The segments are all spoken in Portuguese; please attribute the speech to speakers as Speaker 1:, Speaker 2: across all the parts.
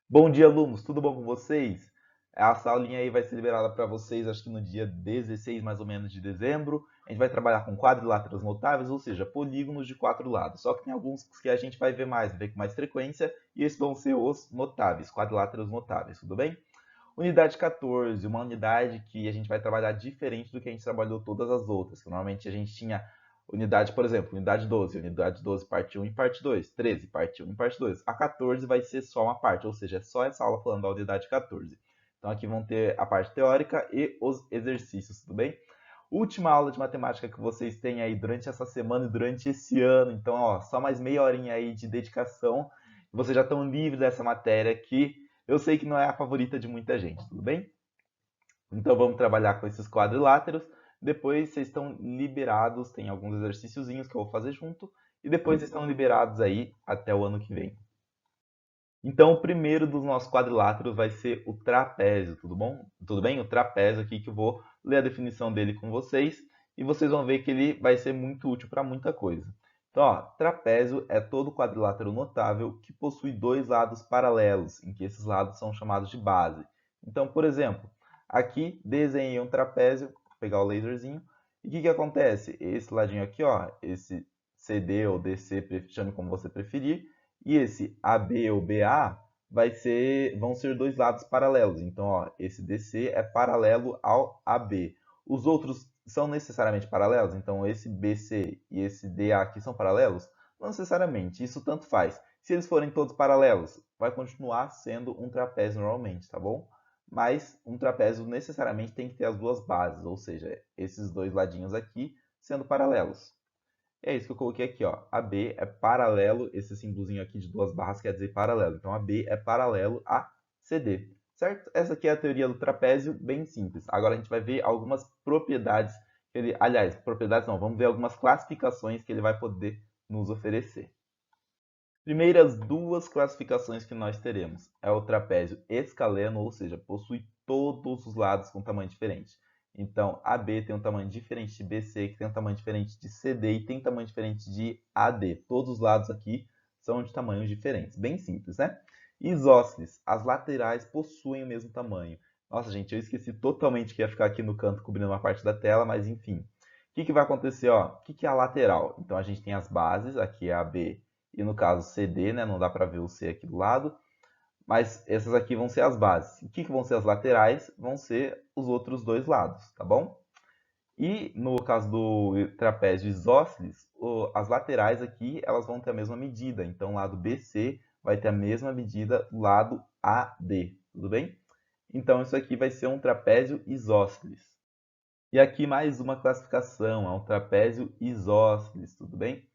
Speaker 1: Bom dia, alunos, tudo bom com vocês? Essa aulinha aí vai ser liberada para vocês, acho que no dia 16, mais ou menos, de dezembro. A gente vai trabalhar com quadriláteros notáveis, ou seja, polígonos de quatro lados. Só que tem alguns que a gente vai ver com mais frequência, e esses vão ser os notáveis, quadriláteros notáveis, tudo bem? Unidade 14, uma unidade que a gente vai trabalhar diferente do que a gente trabalhou todas as outras. Que normalmente a gente tinha unidade, por exemplo, unidade 12 parte 1 e parte 2, 13 parte 1 e parte 2. A 14 vai ser só uma parte, ou seja, é só essa aula falando da unidade 14. Então aqui vão ter a parte teórica e os exercícios, tudo bem? Última aula de matemática que vocês têm aí durante essa semana e durante esse ano. Então, ó, só mais meia horinha aí de dedicação. Vocês já estão livres dessa matéria que eu sei que não é a favorita de muita gente, tudo bem? Então vamos trabalhar com esses quadriláteros. Depois vocês estão liberados, tem alguns exercíciozinhos que eu vou fazer junto. E depois vocês estão liberados aí até o ano que vem. Então o primeiro dos nossos quadriláteros vai ser o trapézio, tudo bom? Tudo bem? O trapézio aqui que eu vou ler a definição dele com vocês. E vocês vão ver que ele vai ser muito útil para muita coisa. Então, ó, trapézio é todo quadrilátero notável que possui dois lados paralelos, em que esses lados são chamados de base. Então, por exemplo, aqui desenhei um trapézio, vou pegar o laserzinho, e o que acontece? Esse ladinho aqui, ó, esse CD ou DC, chame como você preferir, e esse AB ou BA vão ser dois lados paralelos. Então, ó, esse DC é paralelo ao AB. Os outros são necessariamente paralelos? Então, esse BC e esse DA aqui são paralelos? Não necessariamente, isso tanto faz. Se eles forem todos paralelos, vai continuar sendo um trapézio normalmente, tá bom? Mas um trapézio necessariamente tem que ter as duas bases, ou seja, esses dois ladinhos aqui sendo paralelos. É isso que eu coloquei aqui, ó. AB é paralelo, esse símbolozinho aqui de duas barras quer dizer paralelo. Então, AB é paralelo a CD, certo? Essa aqui é a teoria do trapézio, bem simples. Agora a gente vai ver algumas propriedades que ele, aliás, propriedades não, vamos ver algumas classificações que ele vai poder nos oferecer. Primeiras duas classificações que nós teremos é o trapézio escaleno, ou seja, possui todos os lados com tamanho diferente. Então, AB tem um tamanho diferente de BC, que tem um tamanho diferente de CD e tem tamanho diferente de AD. Todos os lados aqui são de tamanhos diferentes. Bem simples, né? Isósceles, as laterais possuem o mesmo tamanho. Nossa, gente, eu esqueci totalmente que ia ficar aqui no canto cobrindo uma parte da tela, mas enfim. O que vai acontecer? Ó? O que é a lateral? Então, a gente tem as bases, aqui é a B e no caso CD, né? Não dá para ver o C aqui do lado, mas essas aqui vão ser as bases. O que vão ser as laterais? Vão ser os outros dois lados, tá bom? E no caso do trapézio isósceles, as laterais aqui elas vão ter a mesma medida. Então, o lado BC vai ter a mesma medida do lado AD, tudo bem? Então, isso aqui vai ser um trapézio isósceles. E aqui mais uma classificação, é um trapézio isósceles, tudo bem?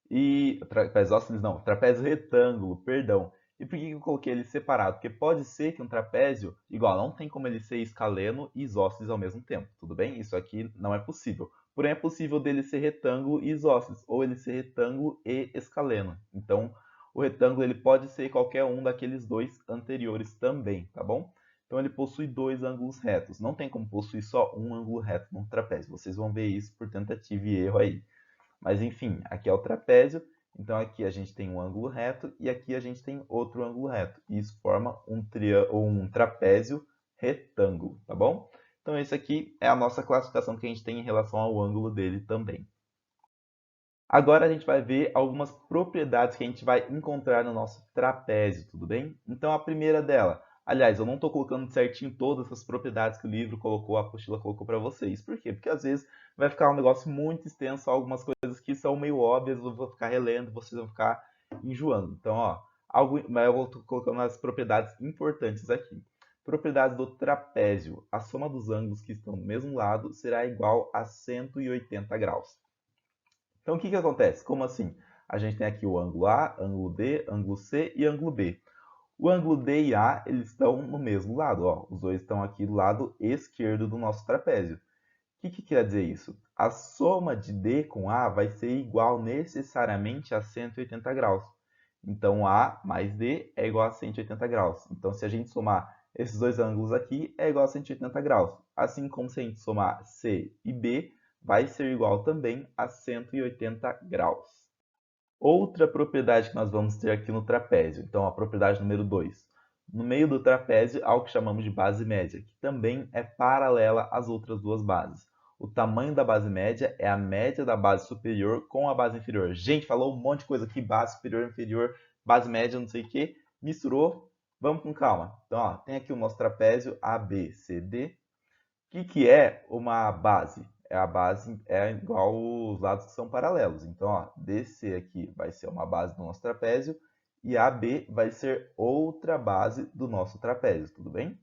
Speaker 1: E trapézio isósceles não, trapézio retângulo, perdão. E por que eu coloquei ele separado? Porque pode ser que um trapézio igual, não tem como ele ser escaleno e isósceles ao mesmo tempo, tudo bem? Isso aqui não é possível. Porém, é possível dele ser retângulo e isósceles, ou ele ser retângulo e escaleno. Então, o retângulo ele pode ser qualquer um daqueles dois anteriores também, tá bom? Então, ele possui dois ângulos retos. Não tem como possuir só um ângulo reto num trapézio. Vocês vão ver isso por tentativa e erro aí. Mas enfim, aqui é o trapézio, então aqui a gente tem um ângulo reto e aqui a gente tem outro ângulo reto. E isso forma um trapézio retângulo, tá bom? Então esse aqui é a nossa classificação que a gente tem em relação ao ângulo dele também. Agora a gente vai ver algumas propriedades que a gente vai encontrar no nosso trapézio, tudo bem? Então a primeira dela, aliás, eu não estou colocando certinho todas as propriedades que o livro colocou, a apostila colocou para vocês. Por quê? Porque às vezes vai ficar um negócio muito extenso, algumas coisas que são meio óbvias, eu vou ficar relendo, vocês vão ficar enjoando. Então, ó, mas eu vou colocando as propriedades importantes aqui. Propriedades do trapézio. A soma dos ângulos que estão do mesmo lado será igual a 180 graus. Então, o que acontece? Como assim? A gente tem aqui o ângulo A, ângulo D, ângulo C e ângulo B. O ângulo D e A, eles estão no mesmo lado, ó. Os dois estão aqui do lado esquerdo do nosso trapézio. O que quer dizer isso? A soma de D com A vai ser igual necessariamente a 180 graus. Então, A mais D é igual a 180 graus. Então, se a gente somar esses dois ângulos aqui, é igual a 180 graus. Assim como se a gente somar C e B, vai ser igual também a 180 graus. Outra propriedade que nós vamos ter aqui no trapézio, então a propriedade número 2. no meio do trapézio há o que chamamos de base média, que também é paralela às outras duas bases. O tamanho da base média é a média da base superior com a base inferior. Gente, falou um monte de coisa aqui, base superior, inferior, base média, não sei o que, misturou. Vamos com calma. Então, ó, tem aqui o nosso trapézio ABCD. O que é uma base? A base é igual os lados que são paralelos. Então, ó, DC aqui vai ser uma base do nosso trapézio e AB vai ser outra base do nosso trapézio, tudo bem?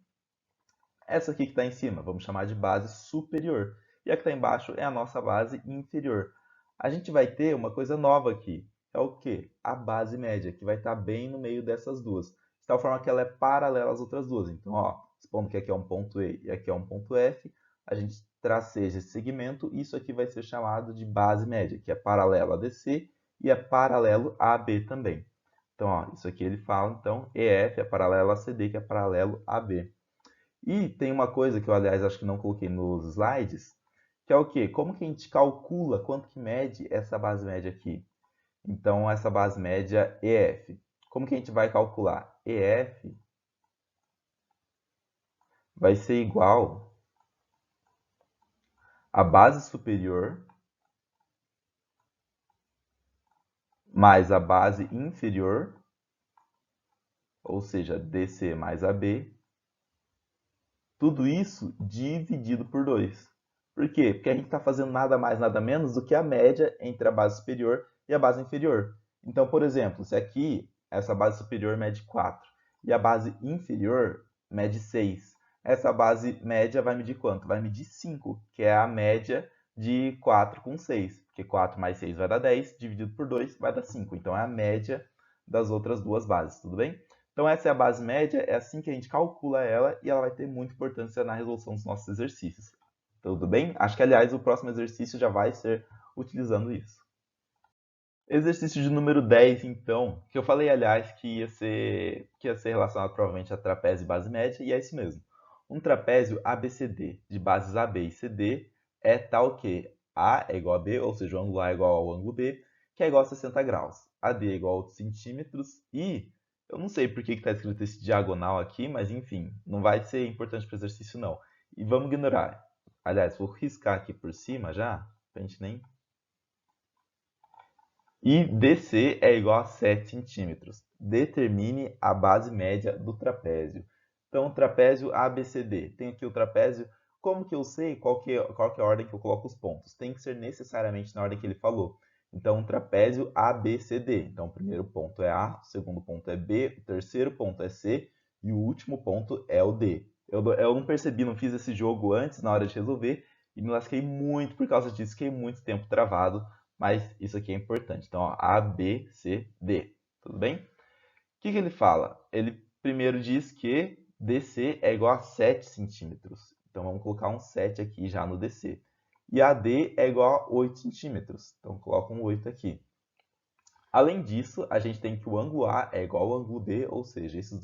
Speaker 1: Essa aqui que está em cima, vamos chamar de base superior. E a que está embaixo é a nossa base inferior. A gente vai ter uma coisa nova aqui. É o quê? A base média, que vai estar bem no meio dessas duas. De tal forma que ela é paralela às outras duas. Então, ó, supondo que aqui é um ponto E e aqui é um ponto F, a gente traceja esse segmento, isso aqui vai ser chamado de base média, que é paralelo a DC e é paralelo a AB também. Então, ó, isso aqui ele fala, então, EF é paralelo a CD, que é paralelo a AB. E tem uma coisa que eu, aliás, acho que não coloquei nos slides, que é o quê? Como que a gente calcula quanto que mede essa base média aqui? Então, essa base média EF. Como que a gente vai calcular? EF vai ser igual a base superior mais a base inferior, ou seja, DC mais AB, tudo isso dividido por 2. Por quê? Porque a gente está fazendo nada mais, nada menos do que a média entre a base superior e a base inferior. Então, por exemplo, se aqui essa base superior mede 4 e a base inferior mede 6, essa base média vai medir quanto? Vai medir 5, que é a média de 4 com 6. Porque 4 mais 6 vai dar 10, dividido por 2 vai dar 5. Então, é a média das outras duas bases, tudo bem? Então, essa é a base média, é assim que a gente calcula ela e ela vai ter muita importância na resolução dos nossos exercícios. Tudo bem? Acho que, aliás, o próximo exercício já vai ser utilizando isso. Exercício de número 10, então, que eu falei, aliás, que ia ser relacionado provavelmente a trapézio e base média, e é isso mesmo. Um trapézio ABCD, de bases AB e CD, é tal que A é igual a B, ou seja, o ângulo A é igual ao ângulo B, que é igual a 60 graus. AD é igual a 8 centímetros e eu não sei por que está escrito esse diagonal aqui, mas enfim, não vai ser importante para o exercício não. E vamos ignorar. Aliás, vou riscar aqui por cima já, para a gente nem e DC é igual a 7 centímetros. Determine a base média do trapézio. Então, trapézio ABCD. Tem aqui o trapézio. Como que eu sei qual que é a ordem que eu coloco os pontos? Tem que ser necessariamente na ordem que ele falou. Então, trapézio ABCD. Então, o primeiro ponto é A, o segundo ponto é B, o terceiro ponto é C e o último ponto é o D. Eu não percebi, não fiz esse jogo antes, na hora de resolver, e me lasquei muito por causa disso. Fiquei muito tempo travado, mas isso aqui é importante. Então, ó, A, B, C, D. Tudo bem? O que ele fala? Ele primeiro diz que DC é igual a 7 centímetros. Então, vamos colocar um 7 aqui já no DC. E AD é igual a 8 centímetros. Então, coloca um 8 aqui. Além disso, a gente tem que o ângulo A é igual ao ângulo B, ou seja, esses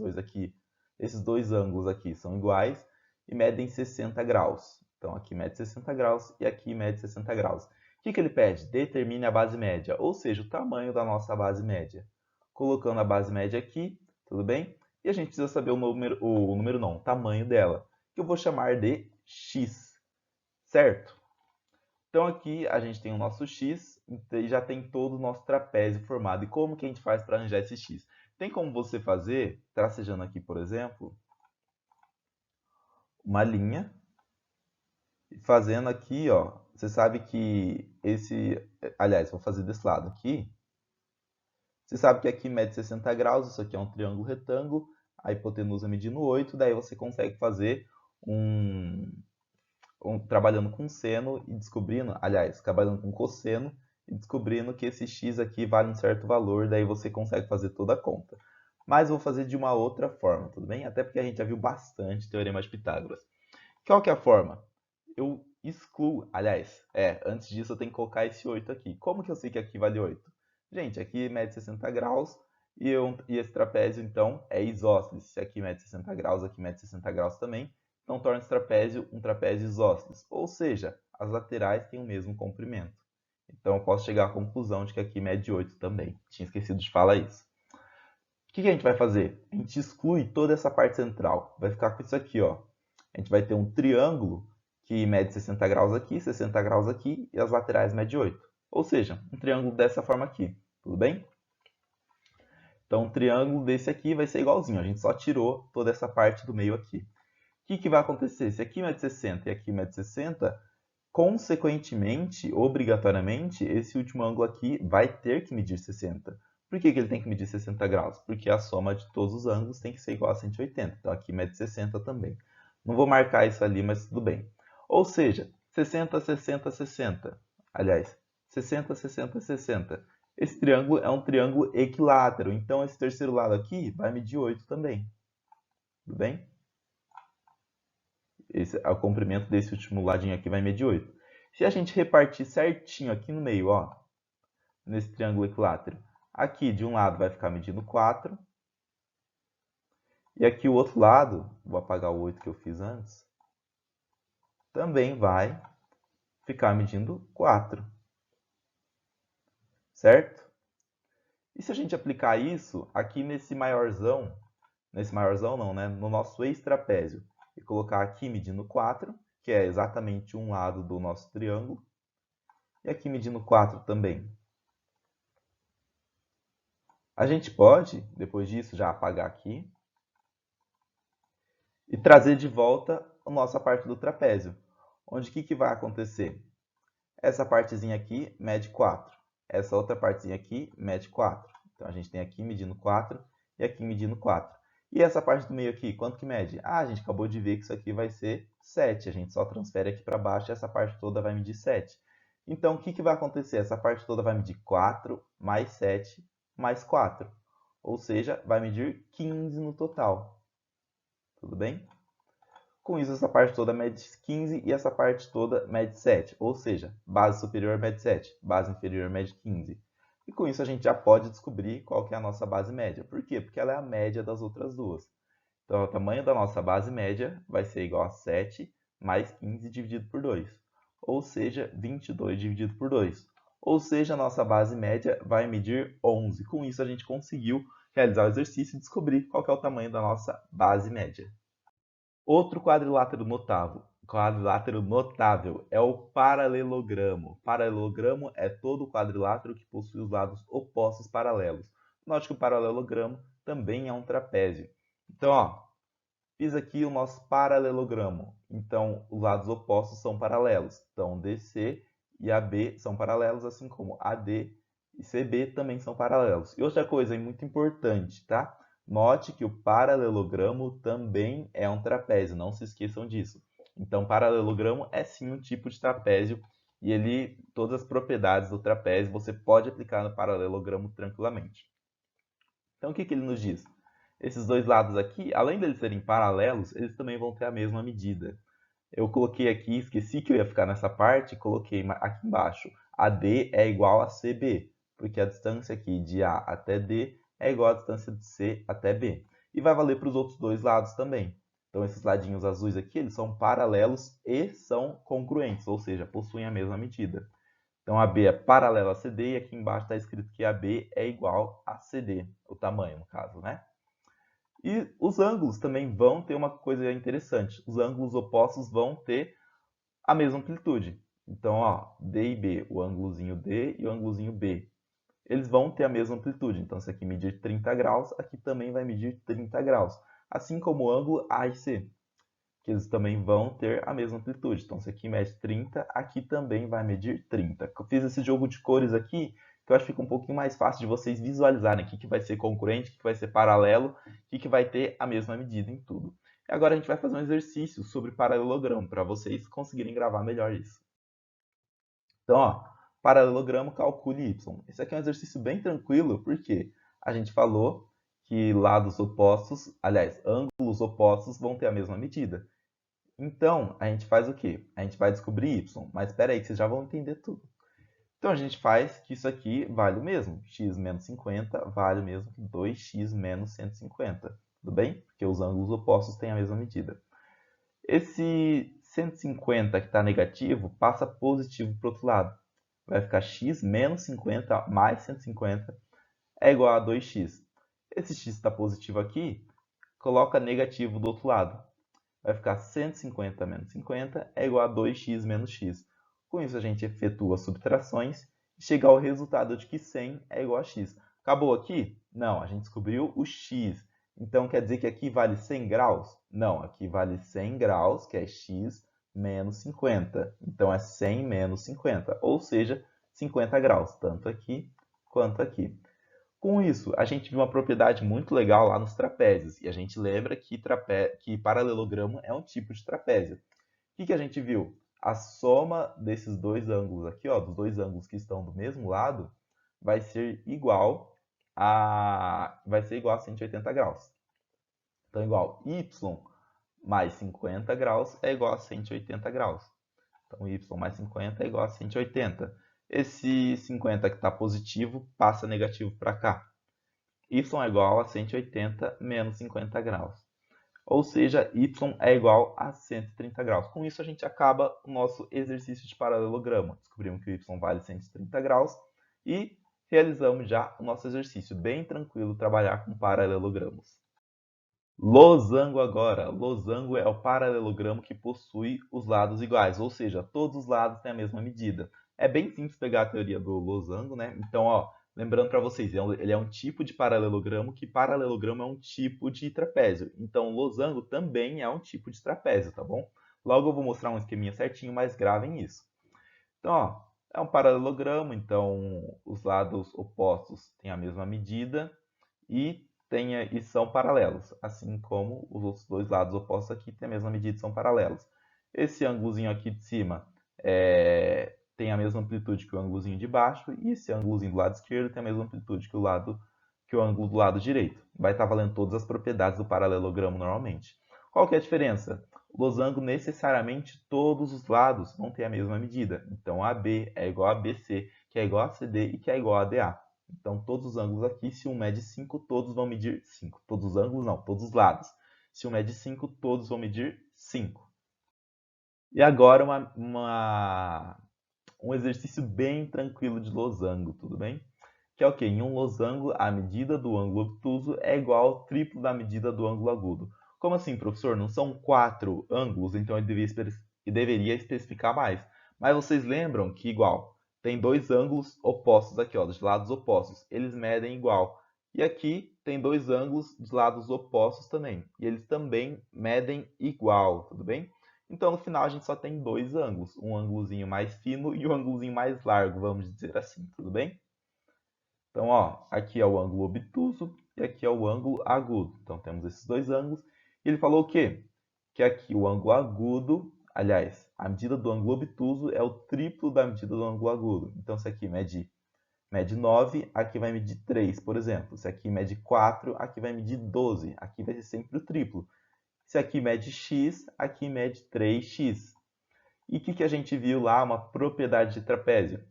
Speaker 1: dois ângulos aqui são iguais e medem 60 graus. Então, aqui mede 60 graus e aqui mede 60 graus. O que ele pede? Determine a base média, ou seja, o tamanho da nossa base média. Colocando a base média aqui, tudo bem? E a gente precisa saber o tamanho dela, que eu vou chamar de x, certo? Então aqui a gente tem o nosso x e já tem todo o nosso trapézio formado. E como que a gente faz para arranjar esse x? Tem como você fazer, tracejando aqui, por exemplo, uma linha, e fazendo aqui, ó, você sabe que aliás, vou fazer desse lado aqui. Você sabe que aqui mede 60 graus, isso aqui é um triângulo retângulo, a hipotenusa medindo 8, daí você consegue fazer trabalhando com seno e descobrindo, aliás, trabalhando com cosseno e descobrindo que esse x aqui vale um certo valor, daí você consegue fazer toda a conta. Mas eu vou fazer de uma outra forma, tudo bem? Até porque a gente já viu bastante Teorema de Pitágoras. Qual que é a forma? Eu excluo, aliás, antes disso eu tenho que colocar esse 8 aqui. Como que eu sei que aqui vale 8? Gente, aqui mede 60 graus e esse trapézio, então, é isósceles. Se aqui mede 60 graus, aqui mede 60 graus também. Então, torna esse trapézio um trapézio isósceles. Ou seja, as laterais têm o mesmo comprimento. Então, eu posso chegar à conclusão de que aqui mede 8 também. Tinha esquecido de falar isso. O que a gente vai fazer? A gente exclui toda essa parte central. Vai ficar com isso aqui, ó. A gente vai ter um triângulo que mede 60 graus aqui, 60 graus aqui, e as laterais medem 8. Ou seja, um triângulo dessa forma aqui. Tudo bem? Então, um triângulo desse aqui vai ser igualzinho. A gente só tirou toda essa parte do meio aqui. O que vai acontecer? Se aqui mede 60 e aqui mede 60, consequentemente, obrigatoriamente, esse último ângulo aqui vai ter que medir 60. Por que ele tem que medir 60 graus? Porque a soma de todos os ângulos tem que ser igual a 180. Então, aqui mede 60 também. Não vou marcar isso ali, mas tudo bem. Ou seja, 60, 60, 60. Aliás, 60, 60, 60. Esse triângulo é um triângulo equilátero. Então, esse terceiro lado aqui vai medir 8 também. Tudo bem? O comprimento desse último ladinho aqui vai medir 8. Se a gente repartir certinho aqui no meio, ó, nesse triângulo equilátero, aqui de um lado vai ficar medindo 4. E aqui o outro lado, vou apagar o 8 que eu fiz antes, também vai ficar medindo 4. Certo? E se a gente aplicar isso aqui nesse maiorzão não, né? No nosso ex-trapézio, e colocar aqui medindo 4, que é exatamente um lado do nosso triângulo, e aqui medindo 4 também. A gente pode, depois disso, já apagar aqui e trazer de volta a nossa parte do trapézio, onde o que vai acontecer? Essa partezinha aqui mede 4, essa outra partezinha aqui mede 4. Então, a gente tem aqui medindo 4 e aqui medindo 4. E essa parte do meio aqui, quanto que mede? Ah, a gente acabou de ver que isso aqui vai ser 7. A gente só transfere aqui para baixo e essa parte toda vai medir 7. Então, o que vai acontecer? Essa parte toda vai medir 4 mais 7 mais 4. Ou seja, vai medir 15 no total. Tudo bem? Com isso, essa parte toda mede 15 e essa parte toda mede 7. Ou seja, base superior mede 7, base inferior mede 15. E com isso a gente já pode descobrir qual que é a nossa base média. Por quê? Porque ela é a média das outras duas. Então, o tamanho da nossa base média vai ser igual a 7 mais 15 dividido por 2. Ou seja, 22 dividido por 2. Ou seja, a nossa base média vai medir 11. Com isso, a gente conseguiu realizar o exercício e descobrir qual que é o tamanho da nossa base média. Outro quadrilátero notável é o paralelogramo. Paralelogramo é todo quadrilátero que possui os lados opostos paralelos. Note que o paralelogramo também é um trapézio. Então, ó, fiz aqui o nosso paralelogramo. Então, os lados opostos são paralelos. Então, DC e AB são paralelos, assim como AD e CB também são paralelos. E outra coisa muito importante, tá? Note que o paralelogramo também é um trapézio, não se esqueçam disso. Então, paralelogramo é sim um tipo de trapézio e todas as propriedades do trapézio você pode aplicar no paralelogramo tranquilamente. Então, o que ele nos diz? Esses dois lados aqui, além de eles serem paralelos, eles também vão ter a mesma medida. Eu coloquei aqui, esqueci que eu ia ficar nessa parte, coloquei aqui embaixo. AD é igual a CB, porque a distância aqui de A até D é igual à distância de C até B. E vai valer para os outros dois lados também. Então, esses ladinhos azuis aqui, eles são paralelos e são congruentes, ou seja, possuem a mesma medida. Então, AB é paralelo a CD e aqui embaixo está escrito que AB é igual a CD, o tamanho, no caso, né? E os ângulos também vão ter uma coisa interessante. Os ângulos opostos vão ter a mesma amplitude. Então, ó, D e B, o ângulozinho D e o ângulozinho B. Eles vão ter a mesma amplitude. Então, se aqui medir 30 graus, aqui também vai medir 30 graus. Assim como o ângulo A e C, que eles também vão ter a mesma amplitude. Então, se aqui mede 30, aqui também vai medir 30. Eu fiz esse jogo de cores aqui, que eu acho que fica um pouquinho mais fácil de vocês visualizarem o que vai ser concorrente, o que vai ser paralelo, o que vai ter a mesma medida em tudo. E agora a gente vai fazer um exercício sobre paralelogramo, para vocês conseguirem gravar melhor isso. Então, ó, paralelogramo, calcule y. Esse aqui é um exercício bem tranquilo, porque a gente falou que lados opostos, aliás, ângulos opostos vão ter a mesma medida. Então, a gente faz o quê? A gente vai descobrir y, mas espera aí que vocês já vão entender tudo. Então, a gente faz que isso aqui vale o mesmo. X menos 50 vale o mesmo que 2x menos 150. Tudo bem? Porque os ângulos opostos têm a mesma medida. Esse 150 que está negativo passa positivo para o outro lado. Vai ficar x menos 50 mais 150 é igual a 2x. Esse x está positivo aqui, coloca negativo do outro lado. Vai ficar 150 menos 50 é igual a 2x menos x. Com isso, a gente efetua subtrações e chega ao resultado de que 100 é igual a x. Acabou aqui? Não, a gente descobriu o x. Então, quer dizer que aqui vale 100 graus? Não, aqui vale 100 graus, que é x menos 50. Então, é 100 menos 50, ou seja, 50 graus, tanto aqui quanto aqui. Com isso, a gente viu uma propriedade muito legal lá nos trapézios. E a gente lembra que paralelogramo é um tipo de trapézio. O que a gente viu? A soma desses dois ângulos aqui, ó, dos dois ângulos que estão do mesmo lado, vai ser igual vai ser igual a 180 graus. Então, igual y mais 50 graus é igual a 180 graus. Então, y mais 50 é igual a 180. Esse 50 que está positivo passa negativo para cá. Y é igual a 180 menos 50 graus. Ou seja, y é igual a 130 graus. Com isso, a gente acaba o nosso exercício de paralelogramo. Descobrimos que o y vale 130 graus e realizamos já o nosso exercício. Bem tranquilo trabalhar com paralelogramos. Losango agora. Losango é o paralelogramo que possui os lados iguais, ou seja, todos os lados têm a mesma medida. É bem simples pegar a teoria do losango, né? Então, ó, lembrando para vocês, ele é um tipo de paralelogramo que paralelogramo é um tipo de trapézio. Então, losango também é um tipo de trapézio, tá bom? Logo eu vou mostrar um esqueminha certinho, mas gravem isso. Então, ó, é um paralelogramo, então os lados opostos têm a mesma medida e são paralelos, assim como os outros dois lados opostos aqui têm a mesma medida e são paralelos. Esse ângulozinho aqui de cima tem a mesma amplitude que o ângulozinho de baixo, e esse ângulozinho do lado esquerdo tem a mesma amplitude que o ângulo do lado direito. Vai estar valendo todas as propriedades do paralelogramo normalmente. Qual que é a diferença? O losango, necessariamente, todos os lados vão ter a mesma medida. Então, AB é igual a BC, que é igual a CD e que é igual a DA. Então, todos os ângulos aqui, se um mede 5, todos vão medir 5. Todos os ângulos, não, todos os lados. Se um mede 5, todos vão medir 5. E agora um exercício bem tranquilo de losango, tudo bem? Que é o quê? Em um losango, a medida do ângulo obtuso é igual ao triplo da medida do ângulo agudo. Como assim, professor? Não são 4 ângulos, então ele deveria especificar mais. Mas vocês lembram que igual, tem dois ângulos opostos aqui, ó, dos lados opostos. Eles medem igual. E aqui tem dois ângulos dos lados opostos também. E eles também medem igual, tudo bem? Então, no final, a gente só tem dois ângulos. Um ângulozinho mais fino e um ângulozinho mais largo, vamos dizer assim, tudo bem? Então, ó, aqui é o ângulo obtuso e aqui é o ângulo agudo. Então, temos esses dois ângulos. E ele falou o quê? Que aqui o ângulo agudo, aliás, a medida do ângulo obtuso é o triplo da medida do ângulo agudo. Então, se aqui mede 9, aqui vai medir 3, por exemplo. Se aqui mede 4, aqui vai medir 12. Aqui vai ser sempre o triplo. Se aqui mede x, aqui mede 3x. E o que a gente viu lá? Uma propriedade de trapézio.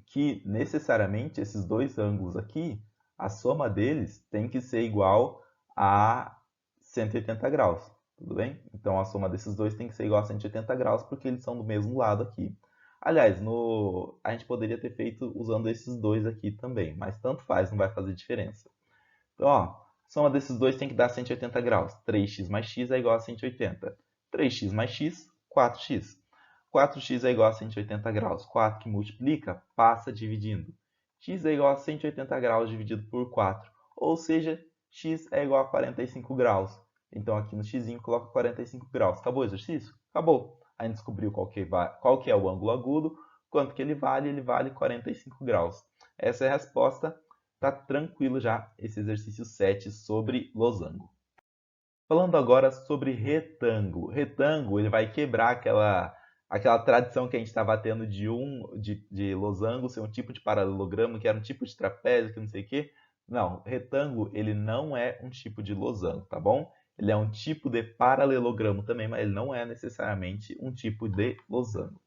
Speaker 1: Que necessariamente esses dois ângulos aqui, a soma deles tem que ser igual a 180 graus, tudo bem? Então a soma desses dois tem que ser igual a 180 graus porque eles são do mesmo lado aqui. Aliás, a gente poderia ter feito usando esses dois aqui também, mas tanto faz, não vai fazer diferença. Então, ó, a soma desses dois tem que dar 180 graus. 3x mais x é igual a 180. 3x mais x, 4x. 4x é igual a 180 graus. 4 que multiplica, passa dividindo. X é igual a 180 graus dividido por 4. Ou seja, x é igual a 45 graus. Então, aqui no x coloca 45 graus. Acabou o exercício? Acabou. A gente descobriu qual que é o ângulo agudo, quanto que ele vale 45 graus. Essa é a resposta. Tá tranquilo já esse exercício 7 sobre losango. Falando agora sobre retângulo. Retângulo, ele vai quebrar aquela tradição que a gente estava tendo de losango ser um tipo de paralelogramo, que era um tipo de trapézio, que não sei o quê. Não, retângulo, ele não é um tipo de losango, tá bom? Ele é um tipo de paralelogramo também, mas ele não é necessariamente um tipo de losango.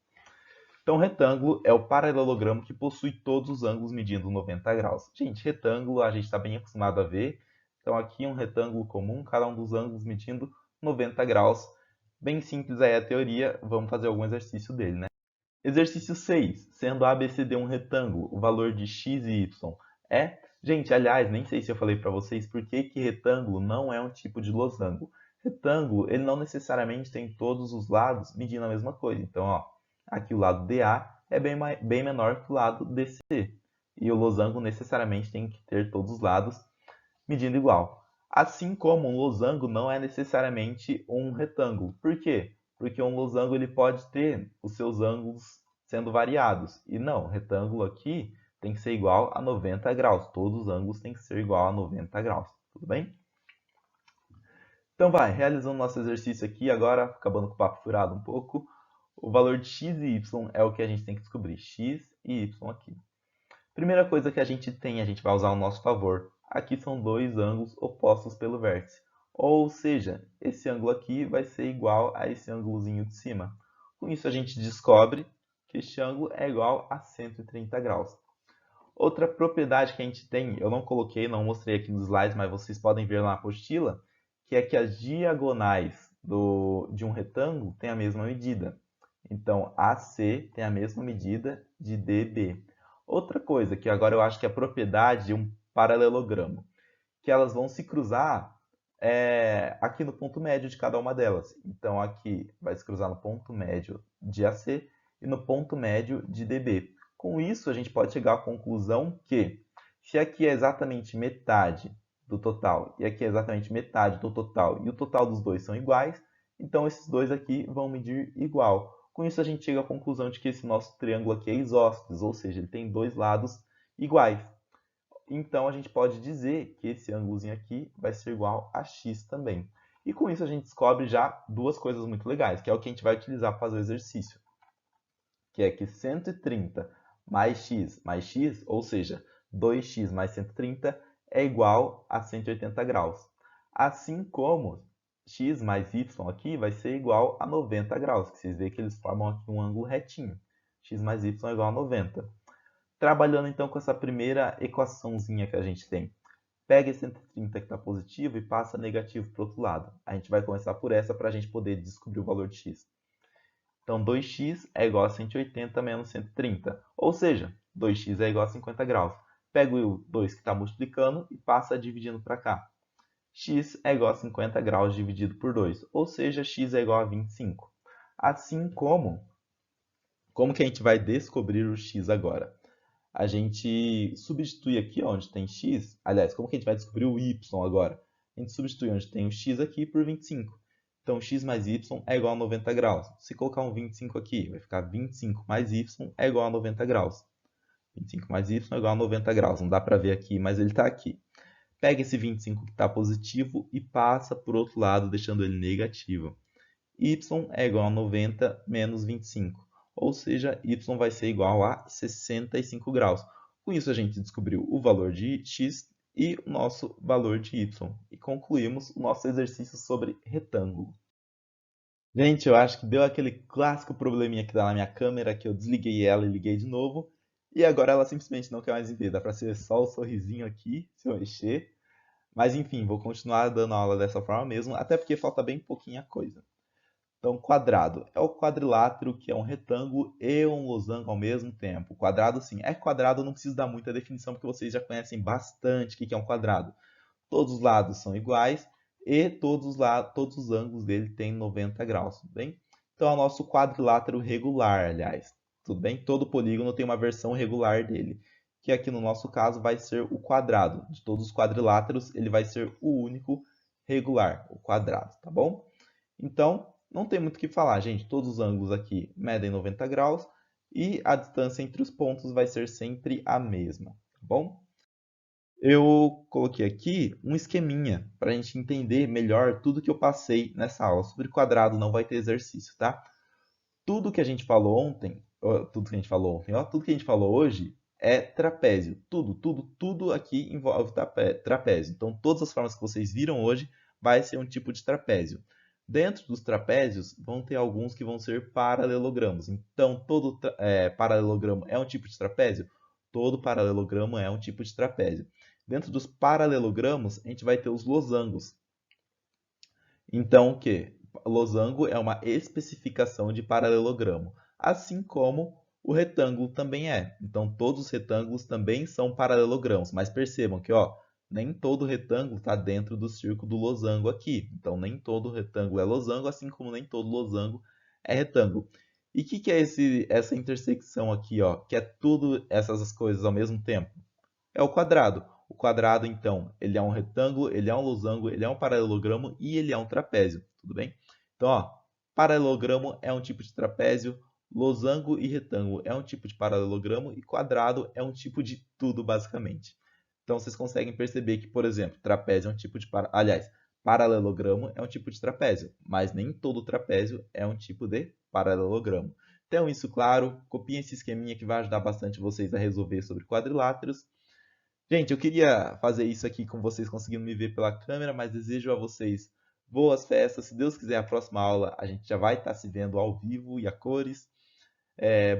Speaker 1: Então, retângulo é o paralelogramo que possui todos os ângulos medindo 90 graus. Gente, retângulo a gente está bem acostumado a ver. Então, aqui um retângulo comum, cada um dos ângulos medindo 90 graus. Bem simples aí a teoria, vamos fazer algum exercício dele, né? Exercício 6. Sendo ABCD um retângulo, o valor de x e y é? Gente, aliás, nem sei se eu falei para vocês por que que retângulo não é um tipo de losango. Retângulo, ele não necessariamente tem todos os lados medindo a mesma coisa. Então, ó, aqui o lado DA é bem menor que o lado DC. E o losango necessariamente tem que ter todos os lados medindo igual. Assim como um losango não é necessariamente um retângulo. Por quê? Porque um losango ele pode ter os seus ângulos sendo variados. E não, retângulo aqui tem que ser igual a 90 graus. Todos os ângulos têm que ser igual a 90 graus. Tudo bem? Então vai, realizando nosso exercício aqui, agora acabando com o papo furado um pouco, o valor de x e y é o que a gente tem que descobrir, x e y aqui. Primeira coisa que a gente tem, a gente vai usar ao nosso favor. Aqui são dois ângulos opostos pelo vértice. Ou seja, esse ângulo aqui vai ser igual a esse ângulozinho de cima. Com isso a gente descobre que este ângulo é igual a 130 graus. Outra propriedade que a gente tem, eu não coloquei, não mostrei aqui nos slides, mas vocês podem ver lá na apostila, que é que as diagonais de um retângulo têm a mesma medida. Então, AC tem a mesma medida de DB. Outra coisa, que agora eu acho que é a propriedade de um paralelogramo, que elas vão se cruzar aqui no ponto médio de cada uma delas. Então, aqui vai se cruzar no ponto médio de AC e no ponto médio de DB. Com isso, a gente pode chegar à conclusão que, se aqui é exatamente metade do total e aqui é exatamente metade do total e o total dos dois são iguais, então esses dois aqui vão medir igual. Com isso, a gente chega à conclusão de que esse nosso triângulo aqui é isósceles, ou seja, ele tem dois lados iguais. Então, a gente pode dizer que esse ângulozinho aqui vai ser igual a x também. E com isso, a gente descobre já duas coisas muito legais, que é o que a gente vai utilizar para fazer o exercício. Que é que 130 mais x, ou seja, 2x mais 130, é igual a 180 graus. Assim como x mais y aqui vai ser igual a 90 graus, que vocês veem que eles formam aqui um ângulo retinho. X mais y é igual a 90. Trabalhando então com essa primeira equaçãozinha que a gente tem. Pega esse 130 que está positivo e passa negativo para o outro lado. A gente vai começar por essa para a gente poder descobrir o valor de x. Então, 2x é igual a 180 menos 130. Ou seja, 2x é igual a 50 graus. Pego o 2 que está multiplicando e passa dividindo para cá. X é igual a 50 graus dividido por 2. Ou seja, x é igual a 25. Assim como que a gente vai descobrir o x agora? A gente substitui aqui onde tem x. Aliás, como que a gente vai descobrir o y agora? A gente substitui onde tem o x aqui por 25. Então, x mais y é igual a 90 graus. Se colocar um 25 aqui, vai ficar 25 mais y é igual a 90 graus. 25 mais y é igual a 90 graus. Não dá para ver aqui, mas ele está aqui. Pega esse 25 que está positivo e passa para o outro lado, deixando ele negativo. Y é igual a 90 menos 25. Ou seja, y vai ser igual a 65 graus. Com isso, a gente descobriu o valor de x e o nosso valor de y. E concluímos o nosso exercício sobre retângulo. Gente, eu acho que deu aquele clássico probleminha que dá na minha câmera, que eu desliguei ela e liguei de novo. E agora ela simplesmente não quer mais ver. Dá para ser só o sorrisinho aqui, se eu mexer. Mas enfim, vou continuar dando aula dessa forma mesmo, até porque falta bem pouquinha coisa. Então, quadrado é o quadrilátero, que é um retângulo e um losango ao mesmo tempo. Quadrado, sim, é quadrado, eu não preciso dar muita definição, porque vocês já conhecem bastante o que é um quadrado. Todos os lados são iguais e todos os ângulos dele têm 90 graus, tudo bem? Então, é o nosso quadrilátero regular, aliás, tudo bem? Todo polígono tem uma versão regular dele, que aqui no nosso caso vai ser o quadrado. De todos os quadriláteros, ele vai ser o único regular, o quadrado, tá bom? Então, não tem muito o que falar, gente. Todos os ângulos aqui medem 90 graus e a distância entre os pontos vai ser sempre a mesma, tá bom? Eu coloquei aqui um esqueminha para a gente entender melhor tudo que eu passei nessa aula. Sobre quadrado não vai ter exercício, tá? Tudo que a gente falou ontem, tudo que a gente falou ontem, tudo que a gente falou hoje é trapézio. Tudo aqui envolve trapézio. Então, todas as formas que vocês viram hoje vai ser um tipo de trapézio. Dentro dos trapézios, vão ter alguns que vão ser paralelogramos. Então, todo paralelogramo é um tipo de trapézio? Todo paralelogramo é um tipo de trapézio. Dentro dos paralelogramos, a gente vai ter os losangos. Então, o que? Losango é uma especificação de paralelogramo, assim como O retângulo também é. Então, todos os retângulos também são paralelogramos. Mas percebam que, ó, nem todo retângulo está dentro do círculo do losango aqui. Então, nem todo retângulo é losango, assim como nem todo losango é retângulo. E o que é essa intersecção aqui, ó, que é tudo essas coisas ao mesmo tempo? É o quadrado. O quadrado, então, ele é um retângulo, ele é um losango, ele é um paralelogramo e ele é um trapézio, tudo bem? Então, ó, paralelogramo é um tipo de trapézio, losango e retângulo é um tipo de paralelogramo e quadrado é um tipo de tudo, basicamente. Então, vocês conseguem perceber que, por exemplo, trapézio é um tipo de... Aliás, paralelogramo é um tipo de trapézio, mas nem todo trapézio é um tipo de paralelogramo. Tenham isso claro, copiem esse esqueminha que vai ajudar bastante vocês a resolver sobre quadriláteros. Gente, eu queria fazer isso aqui com vocês conseguindo me ver pela câmera, mas desejo a vocês boas festas. Se Deus quiser, a próxima aula a gente já vai estar se vendo ao vivo e a cores.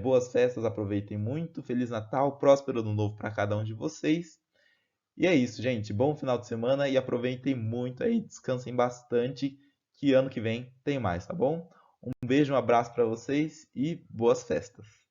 Speaker 1: Boas festas, aproveitem muito. Feliz Natal, próspero ano novo para cada um de vocês. E é isso, gente. Bom final de semana e aproveitem muito aí, descansem bastante, que ano que vem tem mais, tá bom? Um beijo, um abraço para vocês e boas festas.